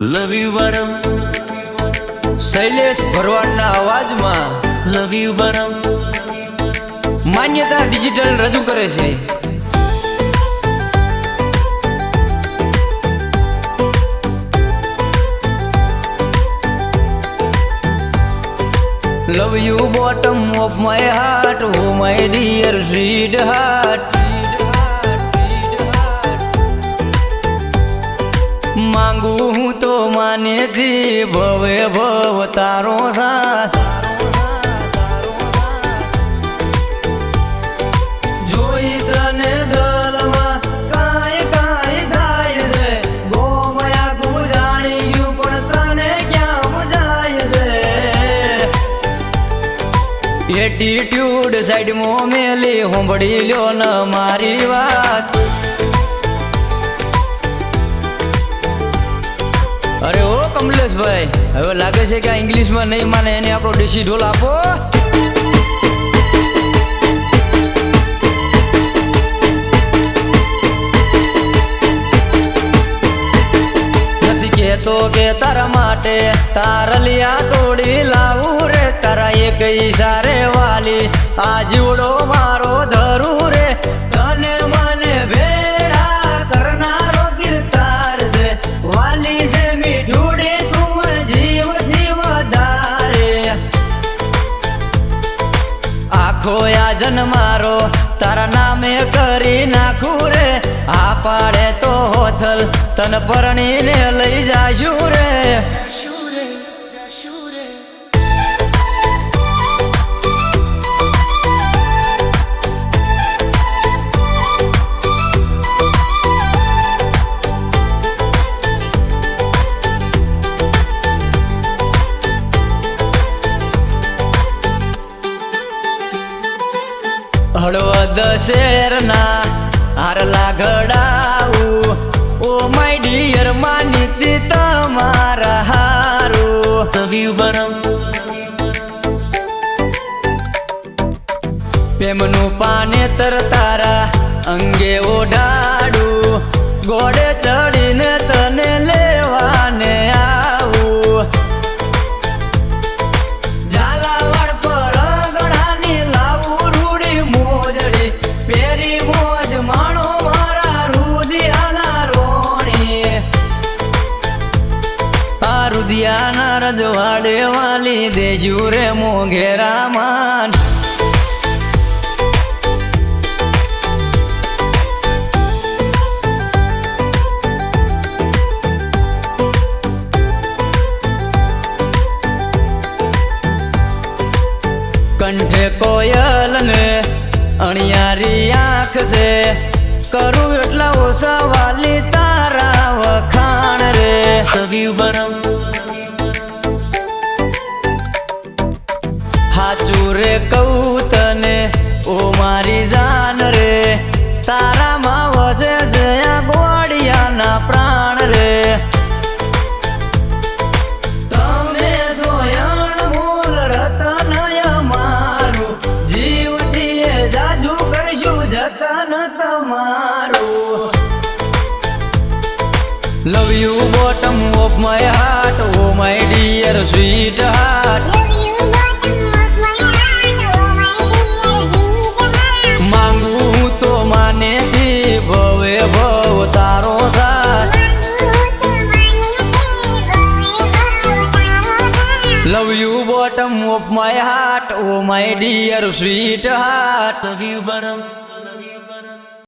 લવ you બરમ Shailesh ભરવાડના અવાજમાં લવ you બરમ માન્યતા digital રજૂ કરે છે love you bottom of my heart oh my dear sweet heart માંગુ હું તો માનેથી ભવે ભવ તારો સાથ જોઈ તને દલમાં કાંઈ કાંઈ થાય છે ગોમયા કુ જાણી ગયું પણ તને ક્યાં મજાય છે એટીટ્યુડ સાઈડમાં મેલી હોંભળી લ્યો ન મારી વાત અરે ઓ કમલેશભાઈ હવે લાગે છે કે આ ઇંગ્લિશમાં નહીં માને એને આપણો દેશી ઢોલ આપો નથી કહેતો કે તારા માટે તારલિયા તોડી લાવું રે તારા એક ઈશારે વાલી આ જીવડો મારો ધરું રે તને મને ભેળા કરનારો ગિરતાર છે વાલી છે મીઠુડી તું જીવથી વધારે આખો યાજન મારો તારા નામે કરી નાખું રે આ પાડે તો હોથલ તન પરણીને લઈ જાશું રે હળવદ શેરના હારલા ઘડાવું ઓ માય ડિયર માનીતી તમારા હારું લવ યુ બરમ પ્રેમનું પાનેતર તારા અંગે ઓઢાડું ગોળે ચડીને તને લેવાને આવું ઝાલાવાડ પર ગણાની લાવું રૂડી મોજડી પેરી મોજ માણો મારા રુદિયાના રોણી આ રુદિયાના રજવાડે વાલી દેજુ રે મોઘેરા માન કંઠે કોયલ ને અણિયારી આંખ છે કરું એટલા ઓછા વાલી તારા વખાણ રે લવ યુ બરમ હાચું રે કહું તને ઓ મારી જાન રે તારામાં વસે છે આ ગોળિયાના પ્રાણ રે તમે સોયણ મૂલ રતનય મારું જીવથી જાજુ કરશું જતન તમારું love you bottom of my heart oh my dear sweet heart માંગુ હું તો માનેથી ભવે ભવ તારો સાથ love you bottom of my heart oh my dear sweet heart love you બરમ